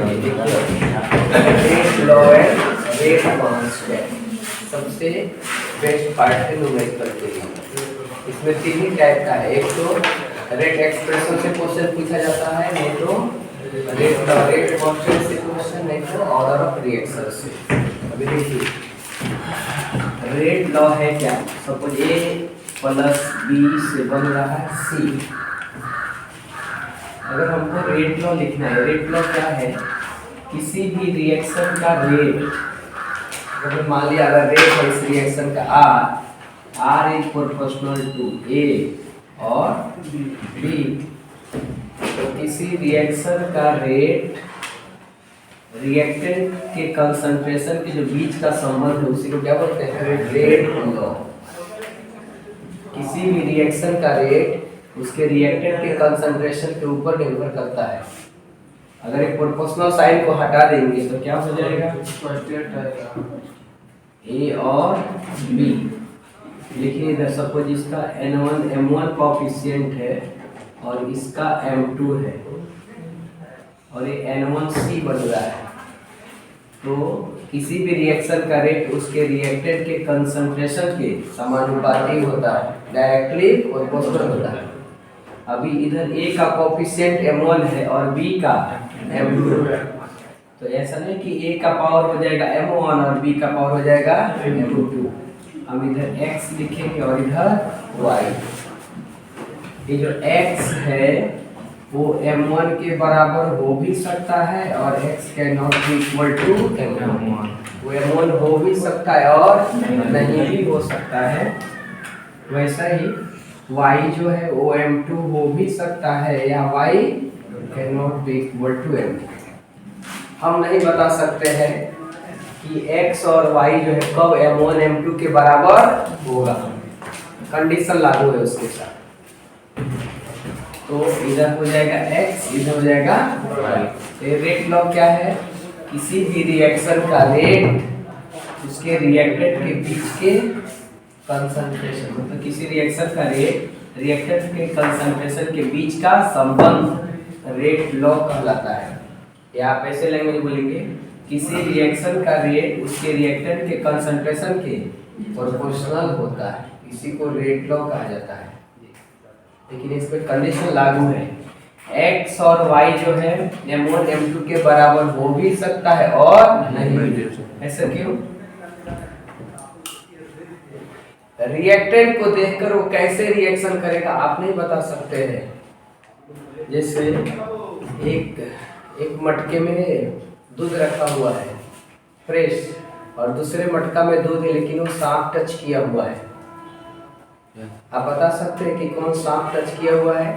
Rate law and rate constant सबसे best part है numerical के लिए। इसमें तीन ही टाइप का है, एक तो रेट एक्सप्रेशन से क्वेश्चन पूछा जाता है, नहीं तो रेट कांस्टेंट से क्वेश्चन, नहीं तो ऑर्डर ऑफ रिएक्शन से। अभी देखिए रेट लॉ है क्या, सपोज ए प्लस बी से बन रहा है सी। अगर हमको रेट लॉ लिखना है, रेट लॉ क्या है, किसी भी रिएक्शन का रेट, अगर मान लिया अगर रेट है इस रिएक्शन का आर इज प्रोपोर्शनल टू ए और बी, तो किसी रिएक्शन का रेट रिएक्टेंट के कंसंट्रेशन के जो बीच का संबंध है उसी को क्या बोलते हैं, रेट लॉ। किसी भी रिएक्शन का रेट उसके रिएक्टेंट के कंसंट्रेशन के ऊपर निर्भर करता है। अगर एक प्रोपोर्शनल साइन को हटा देंगे तो क्या हो जाएगा, ए और बी। देखिए इधर सपोज इसका N1 M1 कोएफिशिएंट है और इसका M2 है और ये N1C बन रहा है, तो किसी भी रिएक्शन का रेट उसके रिएक्टेंट के कंसंट्रेशन के समानुपाती होता है, डायरेक्टली प्रोपोर्शनल होता है। अभी इधर A का कोएफिशिएंट M1 है और B का M2 है, तो ऐसा नहीं कि A का पावर हो जाएगा M1 और B का पावर हो जाएगा M2। हम इधर X लिखेंगे और इधर Y। ये जो X है वो M1 के बराबर हो भी सकता है और X can not be equal to M1। वो M1 हो भी सकता है और नहीं भी हो सकता है। वैसा ही y जो है वो M2 हो भी सकता है या y can not be equal to M2। हम नहीं बता सकते हैं कि x और y जो है कब M1 M2 के बराबर होगा, कंडीशन लागू है उसके साथ। तो इधर हो जाएगा x, इधर हो जाएगा y। रेट लॉ क्या है, किसी भी रिएक्शन का रेट उसके रिएक्टेंट के बीच के कंसंट्रेशन, मतलब किसी रिएक्शन का रेट रिएक्टेंट के कंसंट्रेशन के बीच का संबंध रेट लॉ कहलाता है। या आप ऐसे लैंग्वेज बोलेंगे, किसी रिएक्शन का रेट उसके रिएक्टेंट के कंसंट्रेशन के प्रोपोर्शनल होता है, इसी को रेट लॉ कहा जाता है। लेकिन इस पे कंडीशन लागू है, x और y जो है M1 M2 के बराबर हो भी सकता है और नहीं। ऐसा क्यों, रिएक्टेंट को देखकर वो कैसे रिएक्शन करेगा आप नहीं बता सकते हैं। जैसे एक मटके में दूध रखा हुआ है फ्रेश, और दूसरे मटका में दूध है लेकिन वो सांप टच किया हुआ है, आप बता सकते हैं कि कौन सांप टच किया हुआ है,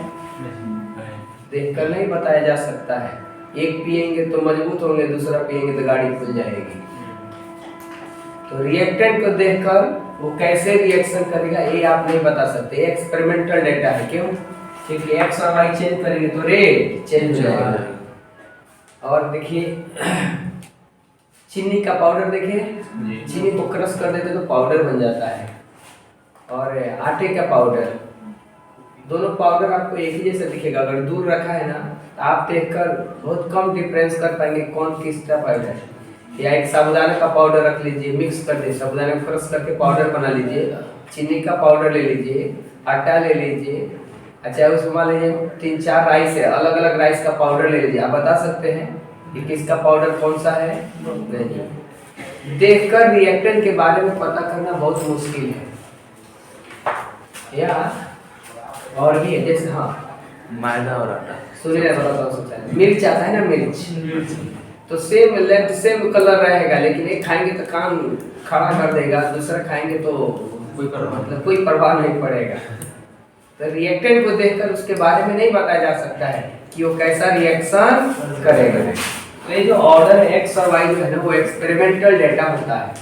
देखकर नहीं बताया जा सकता है। एक पिएंगे तो मजबूत होंगे, दूसरा पिएंगे तो गाड़ी खुल जाएगी। तो रिएक्टेंट को देखकर वो कैसे रिएक्शन करेगा ये आप नहीं बता सकते, एक्सपेरिमेंटल डेटा है। क्यों, क्योंकि x और y चेंज करेंगे तो रेट चेंज हो जाएगा। और देखिए चीनी का पाउडर, देखिए चीनी को क्रश कर देते तो पाउडर बन जाता है, और आटे का पाउडर, दोनों पाउडर आपको एक ही जैसा दिखेगा। अगर दूर रखा है ना तो आप देखकर बहुत कम डिफरेंस कर पाएंगे कौन किसका पाउडर है। या एक साबुदाना का पाउडर रख लीजिए, मिक्स कर दीजिए, साबुदाना को क्रश करके पाउडर बना लीजिए, चीनी का पाउडर ले लीजिए, आटा ले लीजिए, अच्छा उसमें मान लीजिए 3-4 राइस है, अलग अलग राइस का पाउडर ले लीजिए, आप बता सकते हैं कि किसका पाउडर कौन सा है? नहीं। देखकर रिएक्टेंट के बारे में पता करना बहुत मुश्किल है। या और भी है, जैसे हाँ मैदा और आटा, सुनिए बताता हूँ, मिर्च आता है ना, मिर्च तो सेम लेंथ सेम कलर रहेगा, लेकिन एक खाएंगे तो काम खड़ा कर देगा, दूसरा खाएंगे तो कोई प्रभाव नहीं पड़ेगा। तो रिएक्टेंट को देखकर उसके बारे में नहीं बताया जा सकता है कि वो कैसा रिएक्शन करेगा। तो ये जो ऑर्डर x और y जो है ना वो एक्सपेरिमेंटल डेटा होता है,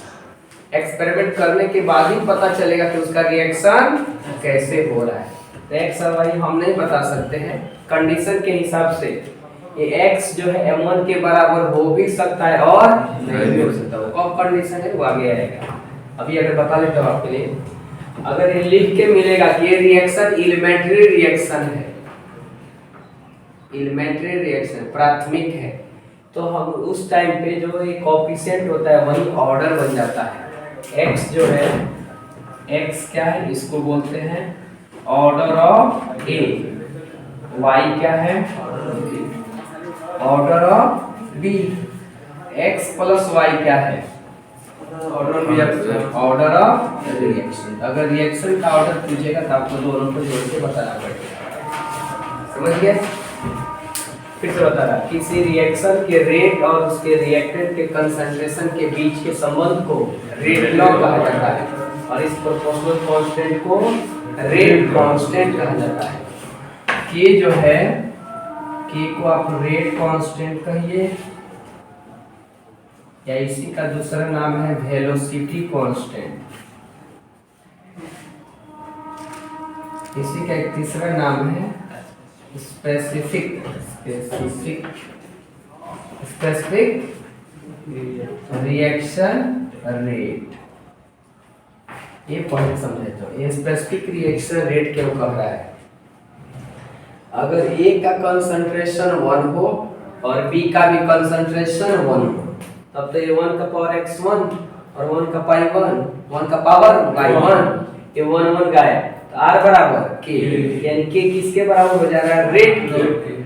एक्सपेरिमेंट करने के बाद ही पता चलेगा कि उसका रिएक्शन कैसे हो रहा है। तो x और y हम नहीं बता सकते हैं, कंडीशन के हिसाब से ये x जो है M1 के बराबर हो भी सकता है और नहीं भी हो सकता है। कब कंडीशन है वो आगे आएगा, अभी अगर बता देता हूँ आपके लिए। अगर ये लिख के मिलेगा कि ये रिएक्शन एलिमेंट्री रिएक्शन है, एलिमेंट्री रिएक्शन प्राथमिक है, तो हम उस टाइम पे जो ये कोएफिशिएंट होता है वही ऑर्डर बन जाता है। x जो है, x क्या है, इसको बोलते हैं ऑर्डर ऑफ a, y क्या है, order of b, x plus y क्या है, ऑर्डर ऑफ रिएक्शन। अगर रिएक्शन का ऑर्डर पूछेगा तो आपको दोनों को जोड़ के बताना पड़ेगा। समझ गए? फिर से बता रहा, किसी रिएक्शन के रेट और उसके रिएक्टेंट के कंसंट्रेशन के बीच के संबंध को रेट लॉ कहा जाता है और इस प्रोपोर्शनल कांस्टेंट को रेट कांस्टेंट कहा जाता है। के जो है, के को आप रेट कांस्टेंट कहिए या इसी का दूसरा नाम है वेलोसिटी कांस्टेंट। इसी का एक तीसरा नाम है स्पेसिफिक रिएक्शन रेट। ये पॉइंट समझे तो ये स्पेसिफिक रिएक्शन रेट क्यों कह रहा है? अगर ए का कंसंट्रेशन 1 हो और बी का भी कंसंट्रेशन 1 हो तब तो ये 1 का पावर x1 और 1 का पाई 1 का पावर y1, ये 1 1 गया तो r बराबर k, यानी k किसके बराबर हो जा रहा है? रेट के।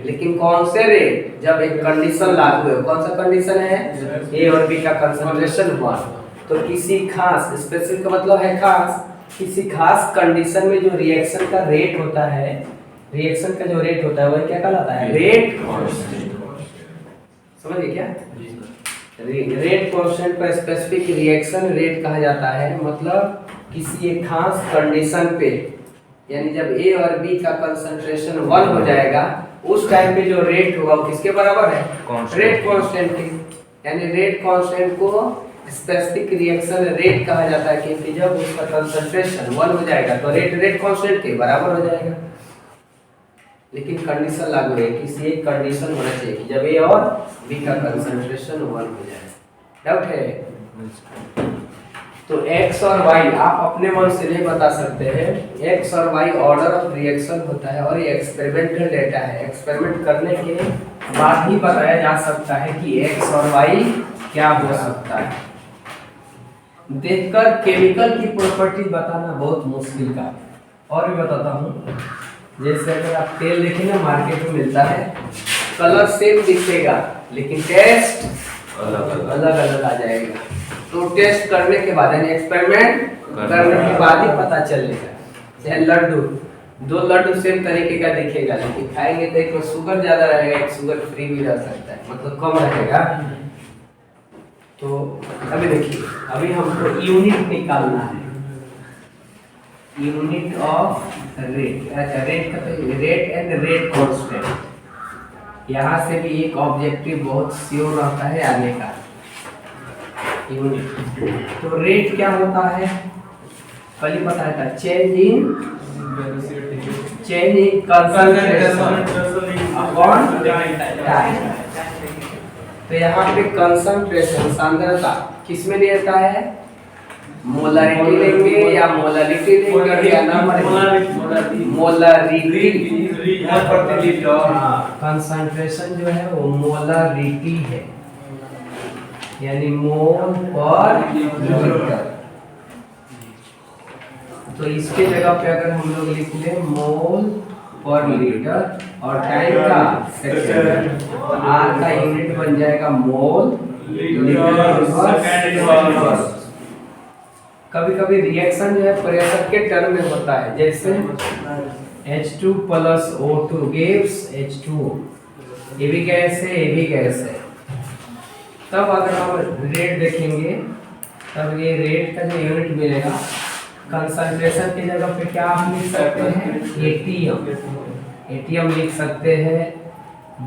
लेकिन कौन से रेट? जब एक कंडीशन लागू है। कौन सा कंडीशन है? a और b का कंसंट्रेशन 1। तो किसी खास, स्पेसिफिक का मतलब है खास, किसी खास कंडीशन में जो रिएक्शन का रेट होता है, रिएक्शन का जो रेट होता है वह क्या कहलाता है? Rate constant. समझिए क्या? रेट कांस्टेंट को स्पेसिफिक रिएक्शन रेट कहा जाता है। मतलब किसी एक खास कंडीशन पे, यानी जब ए और बी का कंसंट्रेशन 1 हो जाएगा उस टाइम पे जो रेट होगा वो किसके बराबर है? रेट कांस्टेंट के। यानी रेट कांस्टेंट को स्पेसिफिक रिएक्शन रेट कहा जाता है क्योंकि जब उसका कंसंट्रेशन 1 हो जाएगा तो रेट कांस्टेंट के बराबर हो जाएगा। लेकिन कंडीशन लागू है, किसी एक कंडीशन होना चाहिए कि जब ए और बी का कंसंट्रेशन 1 हो जाए। डाउट है? तो x और y आप अपने मन से नहीं बता सकते हैं। x और y ऑर्डर ऑफ रिएक्शन होता है और ये एक्सपेरिमेंटल डेटा है। एक्सपेरिमेंट करने के बाद ही बताया जा सकता है कि x और y क्या हो सकता है। देखकर केमिकल की प्रॉपर्टी बताना बहुत मुश्किल का। और भी बताता हूँ, जैसे अगर आप तेल देखें ना मार्केट में मिलता है, कलर सेम दिखेगा लेकिन टेस्ट अलग अलग आ जाएगा। तो टेस्ट करने के बाद यानी एक्सपेरिमेंट करने के बाद ही पता चलेगा। जैसे लड्डू, 2 लड्डू सेम तरीके का दिखेगा लेकिन खाएंगे तो एक में शुगर ज्यादा रहेगा, एक शुगर फ्री भी रह सकता है, मतलब कम रहेगा। तो अभी देखिए, अभी हमको यूनिट निकालना है, यूनिट ऑफ रेट। अच्छा, रेट का रेट एंड रेट कांस्टेंट। यहाँ से भी एक ऑब्जेक्टिव बहुत श्योर रहता है आने का, यूनिट। तो रेट क्या होता है? कल ही बताया था, change in concentration upon time. तो यहाँ पे कंसंट्रेशन सांद्रता किस में रहता है? मोलारिटी लेंगे या मोलारिटी लेंगे या नंबर? मोलारिटी प्रति लीटर। कंसंट्रेशन जो है वो मोलारिटी है, यानी मोल पर लीटर। तो इसके जगह पे अगर हम लोग लिख लें मोल पर लीटर और टाइम का सेकंड, तो आर का यूनिट बन जाएगा मोल लीटर। कभी कभी रिएक्शन जो है प्रेशर के टर्म में होता है, जैसे H2 plus O2 gives H2O। ये भी गैस है, ये भी गैस है। तब अगर हम रेट देखेंगे तब ये रेट का जो यूनिट मिलेगा, कंसंट्रेशन की जगह पे क्या आप लिख सकते हैं? एटीएम, एटीएम लिख सकते हैं,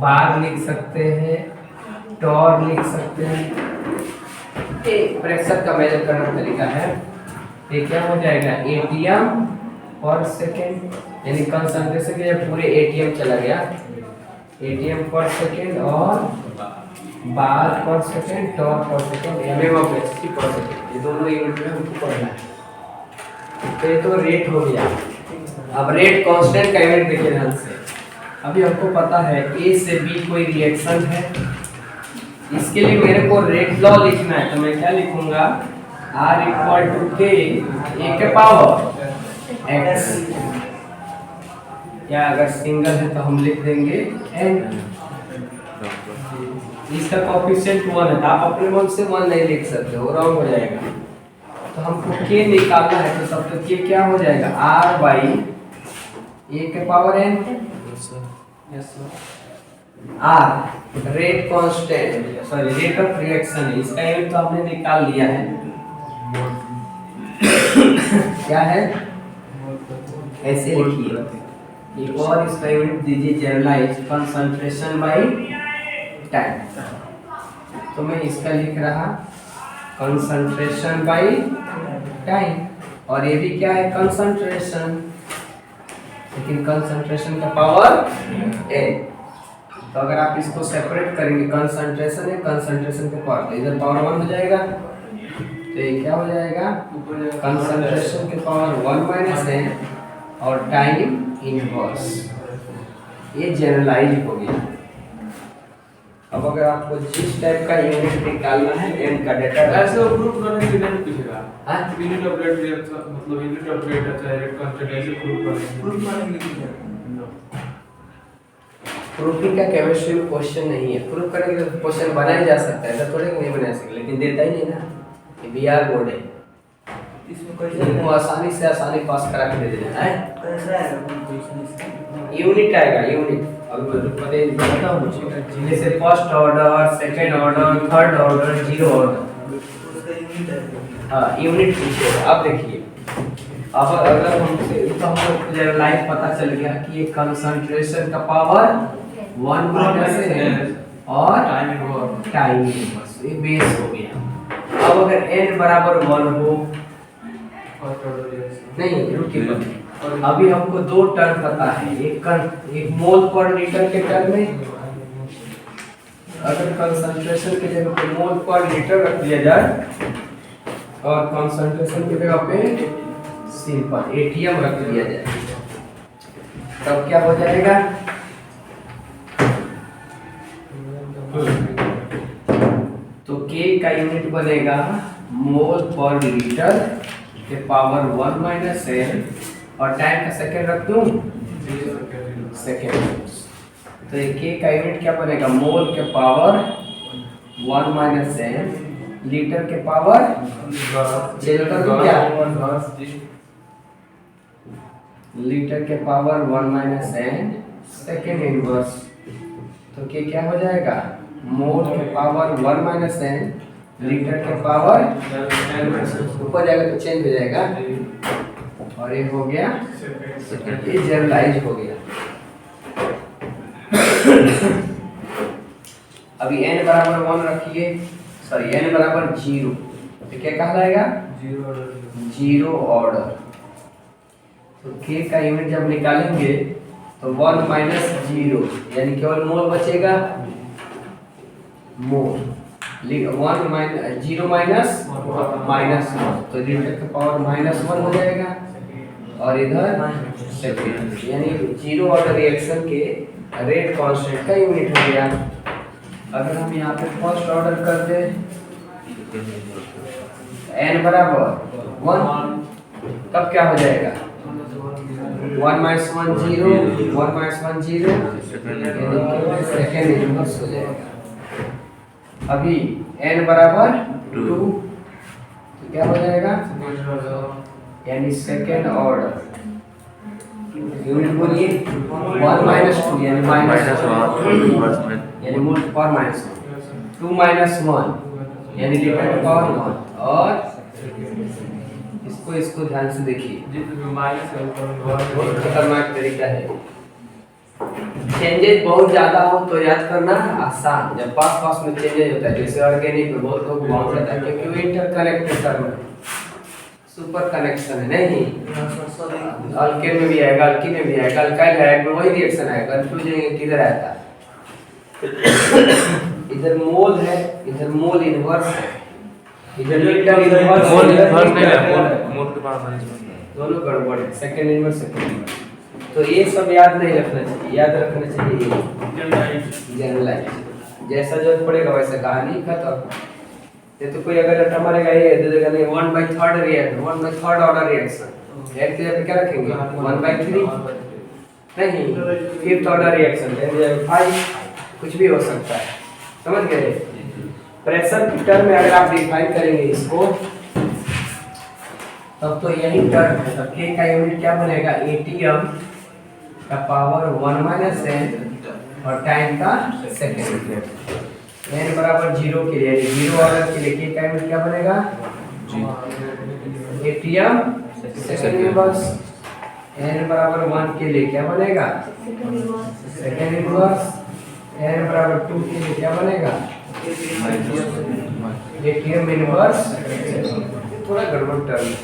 बार लिख सकते हैं, टॉर लिख सकते हैं। ये प्रेशर का मेजर करने का तरीका है। ये क्या हो जाएगा? एटीएम पर सेकेंड, यानी कंसंट्रेशन के जब पूरे एटीएम चला गया, एटीएम पर सेकेंड और बार पर सेकेंड, टॉर पर सेकेंड, एमएम ऑफ एचसी पर सेकेंड। ये दोनों यूनिट में हमको पढ़ना है। तो ये तो रेट हो गया। अब रेट कांस्टेंट का यूनिट देखिए ध्यान से। अभी हमको पता है ए से बी कोई रिएक्शन है, इसके लिए मेरे को रेट लॉ लिखना है, तो मैं क्या लिखूंगा, R इक्वल टू के ए के पावर x, या अगर सिंगल है तो हम लिख देंगे n। इसका कोएफिशिएंट 1 है, आप अपने मन से 1 नहीं लिख सकते हो, रॉन्ग हो जाएगा। तो हमको k निकालना है, तो सब तो k क्या हो जाएगा, r बाई a के power n। r rate constant, sorry rate of reaction है, इसका यूनिट तो हमने निकाल लिया है, क्या है, ऐसे लिखिए। एक और इसका यूनिट दीजिए, जनरलाइज कंसंट्रेशन बाय टाइम। तो मैं इसका लिख रहा कंसंट्रेशन बाय टाइम, और ये भी क्या है, कंसंट्रेशन, लेकिन कंसंट्रेशन का पावर n। तो अगर आप इसको सेपरेट करेंगे, कंसंट्रेशन है कंसंट्रेशन के पावर, तो इधर पावर 1 हो जाएगा, तो ये क्या हो जाएगा, कंसंट्रेशन के पावर 1 माइनस n और टाइम इनवर्स, ये जनरलाइज हो गया। अब अगर आपको जिस टाइप का यूनिट निकालना है, n का डेटा ऐसे प्रूफ करने के लिए नहीं पूछेगा, हां यूनिट ऑफ रेट रिएक्शन, मतलब यूनिट ऑफ रेट है रेट कांस्टेंट, ऐसे प्रूफ करने के लिए प्रूफिंग का केमिस्ट्री में क्वेश्चन नहीं है, प्रूफ करने के लिए क्वेश्चन बनाया जा सकता है, तो थोड़े कि नहीं बना सकते, लेकिन देता ही नहीं ना, ये बीआर बोर्ड है, इसमें क्वेश्चन को आसानी से आसानी पास करा के दे देना है। कैसा आएगा, यूनिट आएगा, यूनिट अब पहले बताता हूं, जैसे first order, second order, third order, zero order, उसका यूनिट है। हां यूनिट पूछेगा। अब देखिए, अब अगर हमसे तो हमको जनरलाइज पता चल गया कि ये कंसंट्रेशन का पावर 1 माइनस n और टाइम इनवर्स, ये बेस हो गया। अब अगर n बराबर 1 हो, नहीं रुकिए, अभी हमको दो टर्म पता है, एक मोल पर लीटर के टर्म में, अगर कंसंट्रेशन की जगह पे मोल पर लीटर रख दिया जाए और कंसंट्रेशन की जगह पे सिंपल एटीएम रख दिया जाए, तब क्या हो जाएगा, तो K का यूनिट बनेगा मोल पर लीटर के पावर 1 माइनस n, और टाइम का सेकंड रख दूं सेकंड, तो ये K का यूनिट क्या बनेगा, मोल के पावर 1 माइनस n, लीटर के पावर चेंज कर दूं क्या, लीटर के power 1 minus n second inverse, तो क्या हो जाएगा, मोल के पावर 1 माइनस n, लीटर के पावर ऊपर जाएगा तो चेंज हो जाएगा, और ये हो गया, ये जनरलाइज हो गया। अभी n बराबर 1 रखिए, सॉरी n बराबर 0, तो क्या कहलाएगा, जीरो ऑर्डर। तो K का यूनिट जब निकालेंगे तो 1 माइनस 0, यानी केवल मोल बचेगा, मोल 1 माइनस 0 माइनस माइनस 1, तो लीटर का पावर माइनस 1 हो जाएगा, और इधर सेकेंड, यानी जीरो ऑर्डर रिएक्शन के रेट कांस्टेंट का यूनिट हो गया। अगर हम यहाँ पे फर्स्ट ऑर्डर कर दे, n बराबर 1, तब क्या हो जाएगा, 1 माइनस 1 0, 1 माइनस 1 0, सेकेंड इनवर्स हो जाएगा। अभी n बराबर 2, तो क्या हो जाएगा, यानी सेकेंड ऑर्डर, यूनिट बोलिए 1 माइनस 2, यानी माइनस 1, यानी मोल पर माइनस 2 माइनस 1, यानी लीटर पावर 1, और इसको ध्यान से देखिए, बहुत खतरनाक तरीका है, चेंजेस बहुत ज्यादा हो तो याद करना आसान, जब पास में चेंजेस होता है, जैसे ऑर्गेनिक में बहुत लोग बाउंड रहता है, क्योंकि वो इंटरकनेक्टेड टर्म है, सुपर कनेक्शन है, नहीं अल्केन में भी आएगा, अल्कीन में भी आएगा, अल्काइल हाइड्राइड में वही रिएक्शन आएगा, कंफ्यूजन किधर आता है, इधर मोल है, इधर मोल इनवर्स है, इधर लीटर इनवर्स, मोल के पावर माइनस 1, दोनों गड़बड़ है, सेकंड इनवर्स सेकंड इनवर्स, तो ये सब याद नहीं रखना चाहिए, याद रखना चाहिए जनरलाइज, जैसा जरूरत पड़ेगा वैसा कहानी खत्म। ये तो कोई अगर रट्टा मारेगा ये दे देगा नहीं 1/3 रिएक्शन 1/3 ऑर्डर रिएक्शन एक की जगह पे क्या रखेंगे 1/3 नहीं 5th ऑर्डर रिएक्शन है 5 कुछ भी हो सकता है समझ गए। प्रेशर की टर्म में अगर आप डिफाइन करेंगे इसको तब तो यही टर्म है। तो k का यूनिट क्या बनेगा atm का पावर 1 - n और टाइम का सेकंड n बराबर 0 के लिए 0 ऑर्डर के लिए k का यूनिट क्या बनेगा atm सेकंड इनवर्स n बराबर 1 के लिए क्या बनेगा सेकंड इनवर्स n बराबर 2 के लिए क्या बनेगा atm इनवर्स। थोड़ा गड़बड़ टर्म है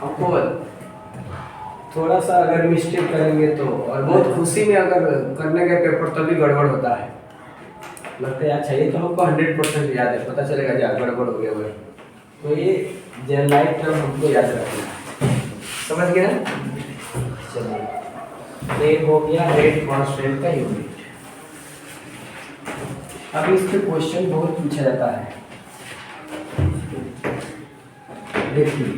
हमको थोड़ा सा अगर मिस्टेक करेंगे तो और बहुत खुशी में अगर करने के पेपर तभी गड़बड़ होता है लगता है अच्छा ये तो हमको 100% याद है पता चलेगा जा गड़बड़ हो गया वो। तो ये जनरलाइज टर्म हमको याद रखना समझ गए ना। चलिए ये हो गया रेट कांस्टेंट का यूनिट। अब इस पे क्वेश्चन बहुत पूछा जाता है देखिए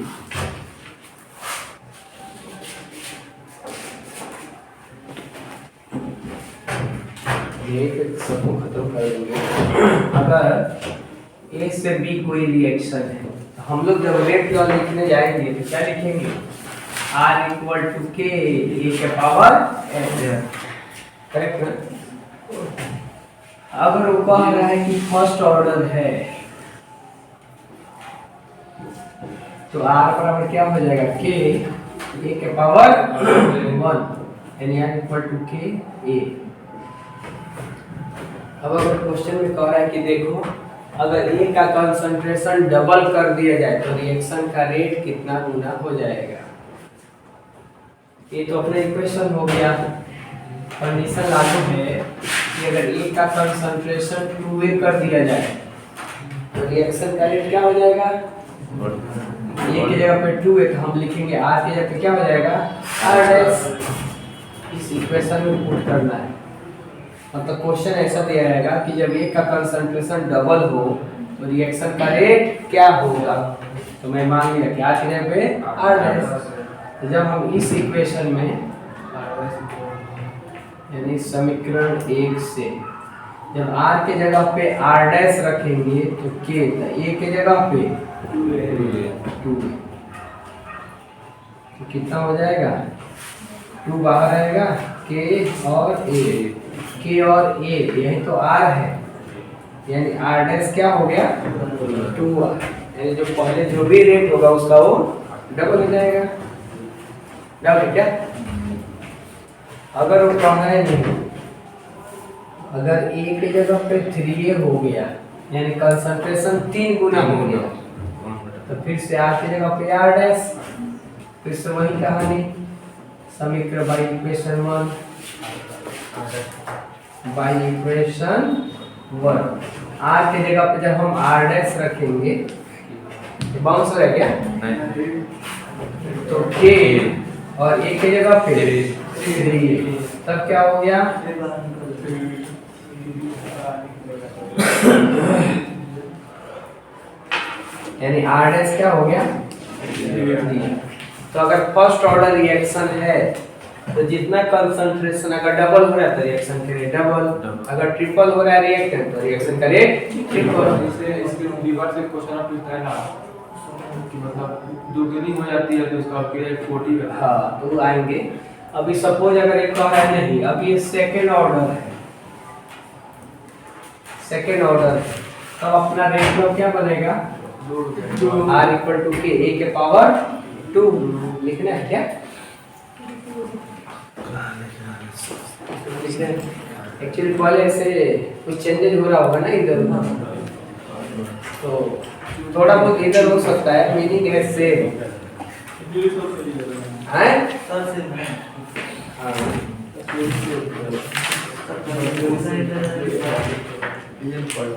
ये सबको खत्म कर देंगे। अगर ए से बी कोई रिएक्शन है तो हम लोग जब रेट लॉ लिखने जाएंगे तो क्या लिखेंगे R = K ए के पावर s करेक्ट ना। अगर वो कह रहा है कि फर्स्ट ऑर्डर है तो R बराबर क्या हो जाएगा K ए के पावर 1 यानी R = K A। अब अगर क्वेश्चन में कह रहा है कि देखो अगर ए का कंसंट्रेशन डबल कर दिया जाए तो रिएक्शन का रेट कितना गुना हो जाएगा। ये तो अपना इक्वेशन हो गया। कंडीशन लागू है कि अगर ए का कंसंट्रेशन 2a कर दिया जाए तो रिएक्शन का रेट क्या हो जाएगा ए की जगह पे 2 है तो हम लिखेंगे r की जगह पे क्या हो जाएगा r डैश। इस इक्वेशन में पुट करना है मतलब क्वेश्चन ऐसा दिया रहेगा कि जब ए का कंसंट्रेशन डबल हो तो रिएक्शन का रेट क्या होगा। तो मैं मान लिया कि r की जगह पे r डैश। तो जब हम इस इक्वेशन में यानी समीकरण 1 से जब r के जगह पे r डैश रखेंगे तो k a के जगह पे 2 तो कितना हो जाएगा 2 बाहर आएगा k और a k और a यही तो r है यानी r डैश क्या हो गया 2r यानी जो पहले जो भी रेट होगा उसका वो डबल हो जाएगा। डबल क्या अगर वो कहा है नहीं अगर a की जगह पे 3a हो गया यानी कंसंट्रेशन 3 गुना हो गया तो फिर से r की जगह पे r डैश फिर से वही कहानी समीकरण by equation 1 by equation 1 r की जगह पे जब हम r डैश रखेंगे तो बाउंस हो रहा क्या तो k और a की जगह पे 3 तब क्या हो गया यानी r डैश क्या हो गया 3। तो अगर फर्स्ट ऑर्डर रिएक्शन है तो जितना कंसंट्रेशन अगर डबल हो रहा है तो रिएक्शन का रेट डबल अगर ट्रिपल हो रहा है रिएक्शन तो रिएक्शन का रेट ट्रिपल। इसके रिवर्स एक क्वेश्चन आप पूछता है ना कि मतलब दोगुनी हो जाती है तो इसका रेट 40 का। हाँ तो आएंगे। अभी सपोज अगर एक कह रहा है नहीं अब ये सेकंड ऑर्डर है सेकंड ऑर्डर तो अपना रेट में क्या बनेगा r = k a के पावर 2 लिखना है क्या एक्चुअली पहले ऐसे कुछ चेंजेस हो रहा होगा ना इधर तो थोड़ा बहुत इधर हो सकता है मीनिंग है सेम है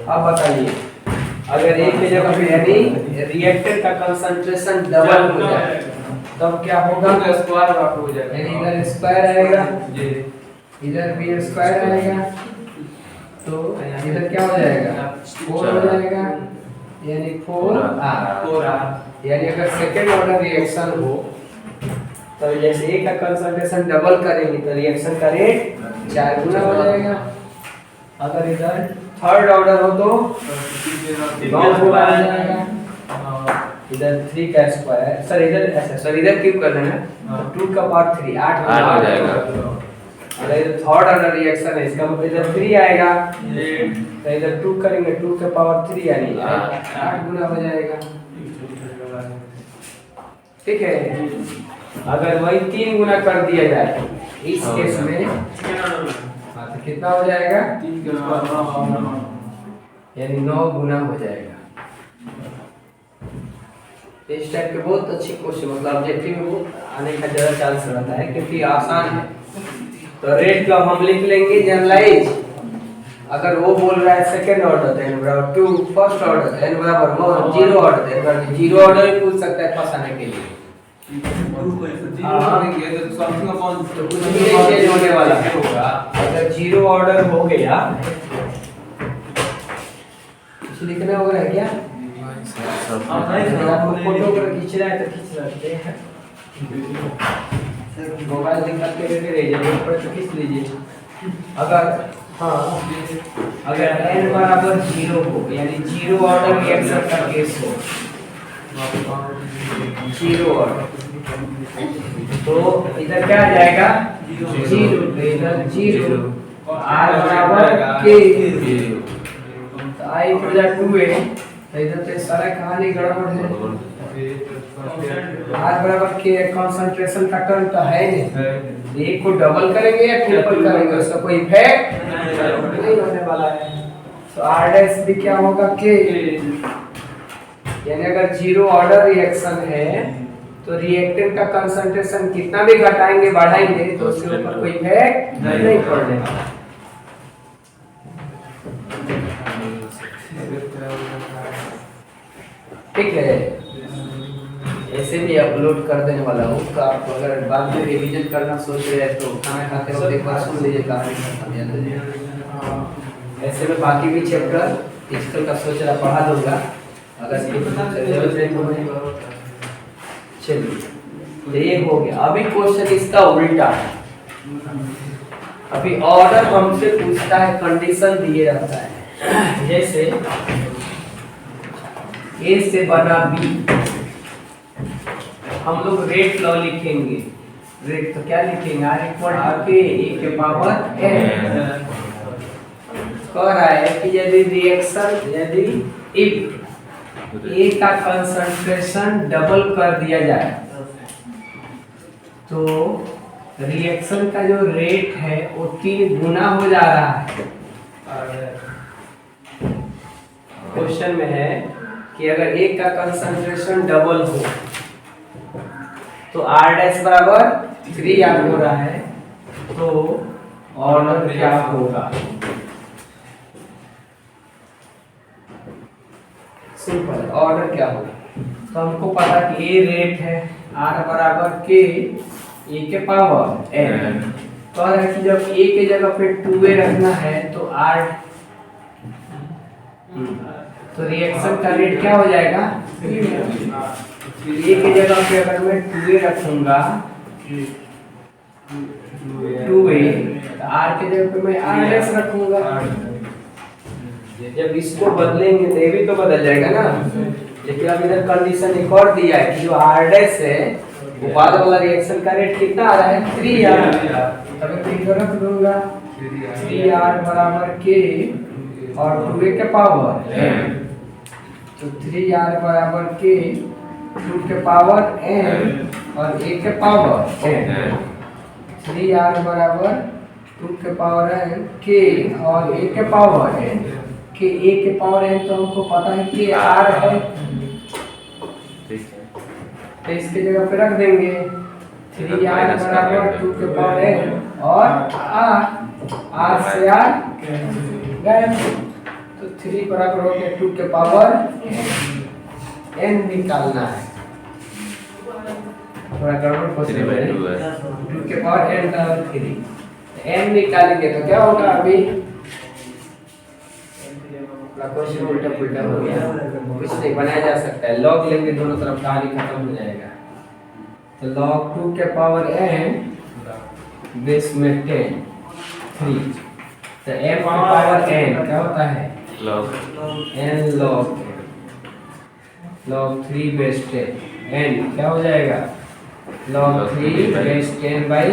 अब बताइए अगर एक की जगह पे यानी रिएक्टर का कंसंट्रेशन डबल हो जाए तब क्या होगा स्क्वायर हो जाएगा यानी इधर स्क्वायर आएगा इधर भी स्क्वायर आएगा तो इधर क्या हो जाएगा 4 हो जाएगा, यानी 4R। यानी अगर सेकेंड ऑर्डर रिएक्शन हो तो जैसे ए का कंसंट्रेशन डबल करेंगे तो रिएक्शन का रेट 4 गुना हो जाएगा। अगर इधर थर्ड ऑर्डर हो तो 9 गुना हो जाएगा। इधर 3 का स्क्वायर, सर इधर ऐसा, सर इधर क्यूब कर देना 2 का पावर 3 8 हो जाएगा। अगर इधर थर्ड ऑर्डर रिएक्शन है इसका मतलब इधर 3 आएगा, तो इधर 2 करेंगे 2 के पावर 3 यानी 8 गुना हो जाएगा। ठीक है, अगर वही 3 गुना कर दिया जाए इस केस में तो कितना हो जाएगा, यानी 9 गुना हो जाएगा। इस टाइप के बहुत अच्छी क्वेश्चन मतलब ऑब्जेक्टिव में वो आने का ज़्यादा चांस रहता है क्योंकि आसान है। तो रेट का हम लिख लेंगे जनरलाइज। अगर वो बोल रहा है सेकंड ऑर्डर तो n बराबर 2, फर्स्ट ऑर्डर तो n बराबर 0 ऑर्डर तो n बराबर 0 ऑर्डर भी पूछ सकता है फंसाने के लिए। तो कुछ भी नहीं चेंज होने वाला होगा। अगर 0 ऑर्डर हो गया कुछ लिखना होगा क्या? आपको फोटो अगर खींचना है तो खींच सकते हैं, मोबाइल निकाल के लेके रह जाइए पर तो खींच लीजिए। अगर हाँ, अगर n बराबर 0 हो यानी 0 ऑर्डर रिएक्शन का केस हो, 0 ऑर्डर तो इधर क्या आ जाएगा 0, इधर 0 और r बराबर k तो i हो जाए 2a। तो इधर तो सारा कहानी गड़बड़ है। r बराबर k कंसंट्रेशन का टर्म तो है नहीं, एक को डबल करेंगे या ट्रिपल करेंगे उसका कोई इफेक्ट नहीं होने वाला है। तो r डैश भी क्या होगा k, यानी अगर 0 ऑर्डर रिएक्शन है तो रिएक्टेंट का कंसंट्रेशन कितना भी घटाएंगे बढ़ाएंगे तो उसके ऊपर कोई इफेक्ट नहीं पड़ने वाला। ठीक है, ऐसे भी अपलोड कर देने वाला हूँ तो आप अगर बाद में रिवीजन करना सोच रहे हैं तो खाना खाते वक्त एक बार सुन लीजिए, काफी ऐसे में बाकी भी चैप्टर फिजिकल का सोच रहा पढ़ा दूंगा अगर चलिए ये हो गया। अभी क्वेश्चन इसका उल्टा है। अभी ऑर्डर हमसे पूछता है, कंडीशन दिए जाता है जैसे ए से बना बी, हम लोग रेट लॉ लिखेंगे। रेट तो क्या लिखेंगे r इक्वल टू के ए के पावर n। कह रहा है कि यदि रिएक्शन यदि इफ ए का कंसंट्रेशन डबल कर दिया जाए तो रिएक्शन का जो रेट है वो 3 गुना हो जा रहा है। क्वेश्चन में है कि अगर ए का कंसंट्रेशन डबल हो तो r डैश बराबर 3r हो रहा है, तो ऑर्डर क्या होगा? सिंपल, ऑर्डर क्या होगा? तो हमको पता कि ए रेट है, r बराबर k ए के पावर n। तो अगर कि जब a के जगह पे 2a रखना है तो r तो रिएक्शन का रेट क्या हो जाएगा? ए की जगह पे अगर मैं 2a रखूंगा 2a तो r के जगह पे मैं r डैश रखूंगा। जब इसको बदलेंगे तो ये भी तो बदल जाएगा ना। लेकिन अब इधर कंडीशन एक और दिया है कि जो r डैश है वो बाद वाला रिएक्शन का रेट कितना आ रहा है 3r। तब मैं इधर रख दूंगा 3r बराबर k और 2a के पावर n। तो 3r बराबर k 2 के पावर n और a के पावर n। 3r बराबर 2 के पावर n k और a के पावर n के a के पावर n तो हमको पता है कि r है, तो इसके जगह पे रख देंगे 3r बराबर 2 के पावर n और r से r गए। तो 3 बराबर हो गया 2 के पावर n निकालना है। थोड़ा गड़बड़ क्वेश्चन है, 2 के पावर n बराबर 3 n निकालेंगे तो क्या होगा? अभी क्वेश्चन उल्टा पुल्टा हो गया, कुछ नहीं बनाया जा सकता है। log लेंगे दोनों तरफ, कहानी खत्म हो जाएगा। तो log 2 के पावर n बेस में 10 3, तो m के पावर n क्या होता है log n log 3 base 10 n क्या हो जाएगा log 3 base 10 by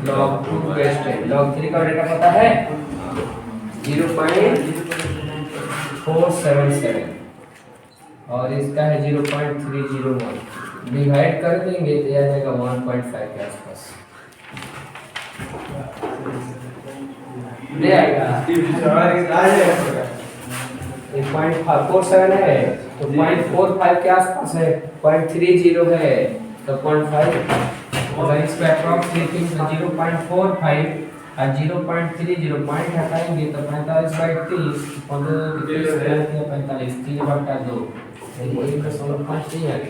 log 2 base 10। log 3 का डेटा पता है 0.477 और इसका है 0.301, डिवाइड कर देंगे तो यह जाएगा 1.5 के आसपास ले आएगा। 0.47 है तो 0.45 के आसपास है, 0.30 है तो 0.5, अगर इसको अप्रॉक्स लिखेंगे तो 0.45 और 0.30 पॉइंट हटाएंगे तो 45/30 45 3/2 1.5 नहीं आएगा।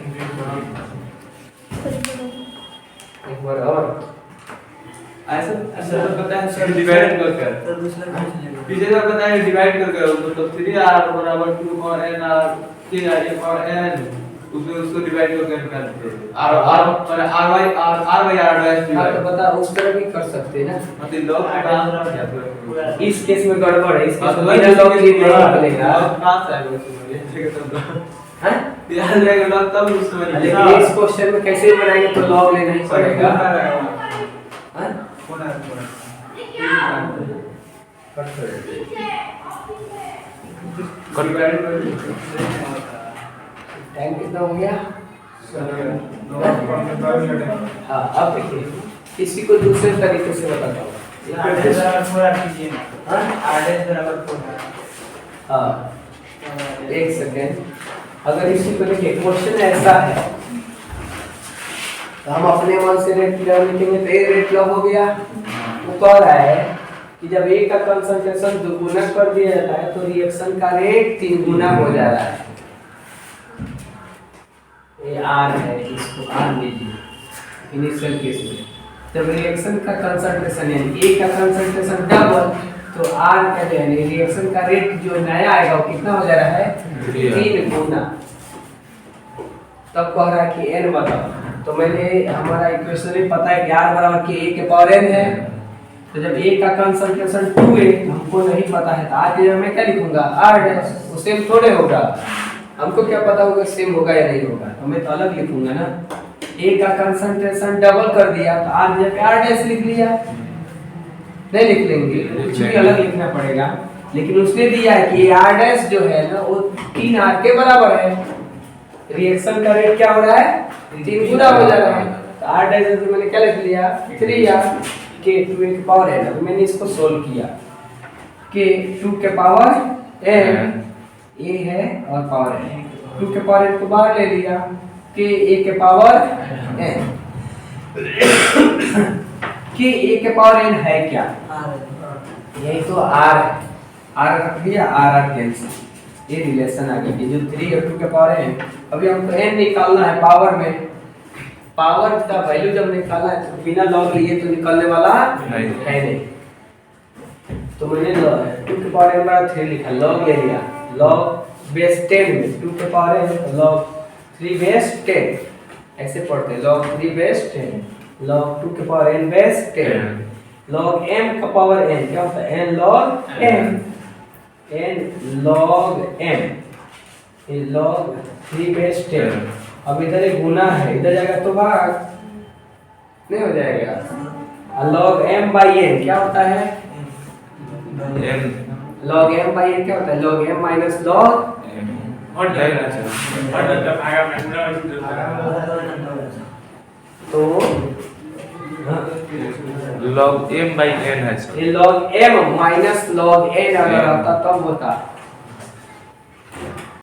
एक बार और ऐसा ऐसा तो पता है सर डिवाइड कर पीछे का पता है डिवाइड कर तो 3r बराबर 2 और n r 3r और n उसमें उसको डिवाइड करके निकालते हैं r y r हाँ तो बता उस तरह भी कर सकते हैं ना, मतलब log का इस केस में गड़बड़ है, इस केस में बिना log लिए नहीं निकलेगा। कहां से आएगा उसमें हैं याद रहेगा log तब उसमें लेकिन इस क्वेश्चन में कैसे बनाएंगे तो log लेना ही पड़ेगा। हैं टाइम कितना हो गया? हाँ अब देखिए किसी को दूसरे तरीके से बताता हूँ। हाँ एक सेकेंड, अगर इसी को देखिए क्वेश्चन ऐसा है तो हम अपने मन से रेट लिखेंगे तो ए रेट लॉग हो गया। वो कह रहा है कि जब ए का कंसंट्रेशन दुगुना कर दिया जाता है तो रिएक्शन का रेट 3 गुना हो जा रहा है। ये आर है, इसको आर लीजिए इनिशियल केस में। जब रिएक्शन का कंसंट्रेशन यानी ए का कंसंट्रेशन डबल तो आर का यानी रिएक्शन का रेट जो नया आएगा वो कितना हो जा रहा है 3 गुना। तब कह रहा है कि n बताओ, तो मैंने हमारा इक्वेशन में पता है कि r बराबर k a के पावर n है। तो जब a का कंसंट्रेशन 2 है हमको नहीं पता है तो r की जगह मैं क्या लिखूंगा r डैश, वो सेम थोड़े होगा, हमको क्या पता होगा सेम होगा या नहीं होगा, तो मैं तो अलग लिखूंगा ना। a का कंसंट्रेशन डबल कर दिया तो r जगह r डैश लिख लिया, नहीं लिख लेंगे कुछ भी अलग लिखना पड़ेगा। लेकिन उसने दिया है कि r डैश जो है ना वो 3r के बराबर है, रिएक्शन का रेट क्या हो रहा है 3 गुना हो जा रहा है। तो r डैश तो मैंने क्या लिख लिया 3r के 2 के पावर n। अब मैंने इसको सोल्व किया के 2 के पावर n a है और पावर n, 2 के पावर n को बाहर ले लिया के a के पावर n के a के पावर n है क्या यही तो r है, r रख दिया r कैंसिल, ये रिलेशन आ गया कि जो 3 और 2 के पावर n। अभी हमको n निकालना है पावर में, पावर का वैल्यू जब निकालना है तो बिना लॉग लिए तो निकलने वाला है नहीं। तो मैंने 2 के पावर n बराबर 3 लिखा, लॉग ले लिया, लॉग बेस 10 में 2 के पावर n लॉग 3 बेस 10 ऐसे पढ़ते हैं, लॉग 3 बेस 10 लॉग 2 के power n base 10 log m का पावर n क्या होता है n log m, n log m ये log 3 बेस 10। अब इधर एक गुना है, इधर जाएगा तो भाग नहीं हो जाएगा। log m by n क्या होता है n log m by n क्या होता है log m minus log तो log m by n है ये log m minus log n अगर आता तब होता